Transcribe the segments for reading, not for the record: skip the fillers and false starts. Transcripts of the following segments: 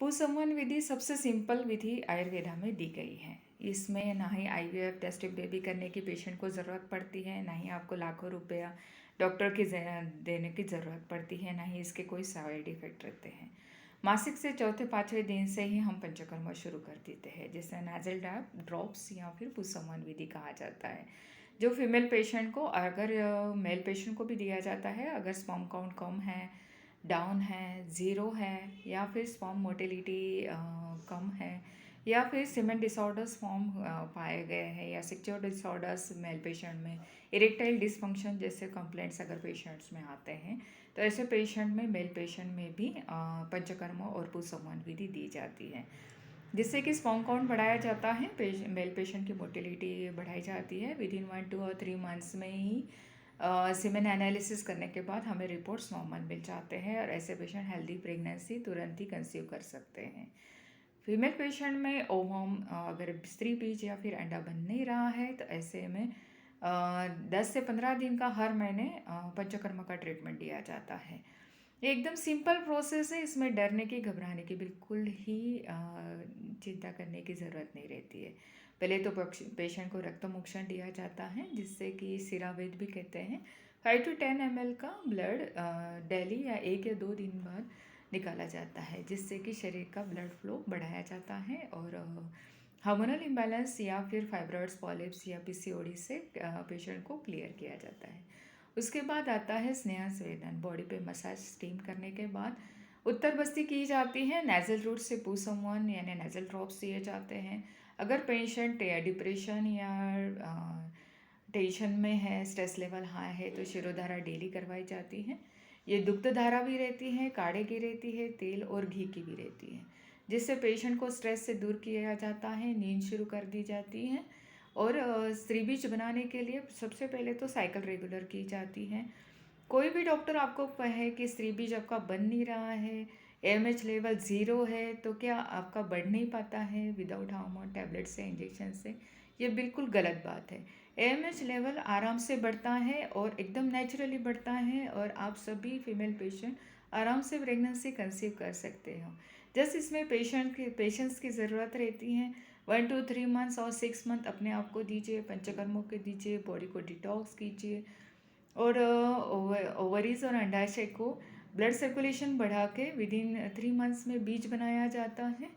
पुसंवन विधि सबसे सिंपल विधि आयुर्वेदा में दी गई है। इसमें ना ही आईवीएफ टेस्ट बेबी करने की पेशेंट को ज़रूरत पड़ती है, ना ही आपको लाखों रुपया डॉक्टर की देने की ज़रूरत पड़ती है, ना ही इसके कोई साइड इफ़ेक्ट रहते हैं। मासिक से चौथे पाँचवें दिन से ही हम पंचकर्म शुरू कर देते हैं, जिसे नाजल ड्रॉप्स या फिर पुसंवन विधि कहा जाता है, जो फीमेल पेशेंट को, अगर मेल पेशेंट को भी दिया जाता है अगर स्पर्म काउंट कम है, डाउन है, ज़ीरो है, या फिर स्पर्म मोटिलिटी कम है, या फिर सीमेन डिसऑर्डर्स फॉर्म पाए गए हैं, या सेक्सुअल डिसऑर्डर्स मेल पेशेंट में, इरेक्टाइल डिसफंक्शन जैसे कंप्लेंट्स अगर पेशेंट्स में आते हैं, तो ऐसे पेशेंट में, मेल पेशेंट में भी पंचकर्म और पुसंवन विधि दी जाती है, जिससे कि स्पर्म काउंट बढ़ाया जाता है, मेल पेशेंट की मोटिलिटी बढ़ाई जाती है। विद इन 1, 2 और 3 मंथ्स में ही सीमेन एनालिसिस करने के बाद हमें रिपोर्ट्स नॉर्मल मिल जाते हैं और ऐसे पेशेंट हेल्दी प्रेगनेंसी तुरंत ही कंसीव कर सकते हैं। फीमेल पेशेंट में ओवम अगर स्त्री बीज या फिर अंडा बन नहीं रहा है, तो ऐसे में 10 से 15 दिन का हर महीने पंचकर्म का ट्रीटमेंट दिया जाता है। ये एकदम सिंपल प्रोसेस है, इसमें डरने की, घबराने की बिल्कुल ही चिंता करने की ज़रूरत नहीं रहती है। पहले तो पेशेंट को रक्त मोक्षण दिया जाता है, जिससे कि सिरावेद भी कहते हैं। 5 to 10 ml का ब्लड डेली या 1 या 2 दिन बाद निकाला जाता है, जिससे कि शरीर का ब्लड फ्लो बढ़ाया जाता है और हार्मोनल इम्बैलेंस या फिर फाइब्रॉइड्स, पॉलिप्स या पीसीओडी से पेशेंट को क्लियर किया जाता है। उसके बाद आता है स्नेहा स्वेदन। बॉडी पे मसाज स्टीम करने के बाद उत्तर बस्ती की जाती है। नेजल रूट से पुसंवन यानी नेजल ड्रॉप्स दिए जाते हैं। अगर पेशेंट या डिप्रेशन या टेंशन में है, स्ट्रेस लेवल हाई है, तो शिरोधारा डेली करवाई जाती है। ये दुग्ध धारा भी रहती है, काढ़े की रहती है, तेल और घी की भी रहती है, जिससे पेशेंट को स्ट्रेस से दूर किया जाता है, नींद शुरू कर दी जाती है। और स्त्री बीज बनाने के लिए सबसे पहले तो साइकिल रेगुलर की जाती है। कोई भी डॉक्टर आपको कहे कि स्त्री बीज आपका बन नहीं रहा है, एएमएच लेवल 0 है, तो क्या आपका बढ़ नहीं पाता है विदाउट हार्मोन टैबलेट से, इंजेक्शन से, ये बिल्कुल गलत बात है। एएमएच लेवल आराम से बढ़ता है और एकदम नेचुरली बढ़ता है, और आप सभी फीमेल पेशेंट आराम से प्रेगनेंसी कंसीव कर सकते हो। जस्ट इसमें पेशेंट्स की ज़रूरत रहती है। 1 to 3 मंथ्स और 6 मंथ अपने आप को दीजिए, पंचकर्मों के दीजिए, बॉडी को डिटॉक्स कीजिए, और ओवरीज और अंडाशय को ब्लड सर्कुलेशन बढ़ा के विद इन 3 मंथ्स में बीज बनाया जाता है,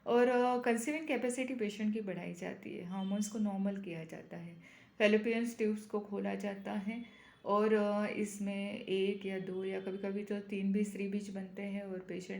और कंसीविंग कैपेसिटी पेशेंट की बढ़ाई जाती है। हार्मोन्स को नॉर्मल किया जाता है, फेलोपियन ट्यूब्स को खोला जाता है, और इसमें 1 या 2 या कभी कभी तो 3 भी स्त्री बीज बनते हैं, और पेशेंट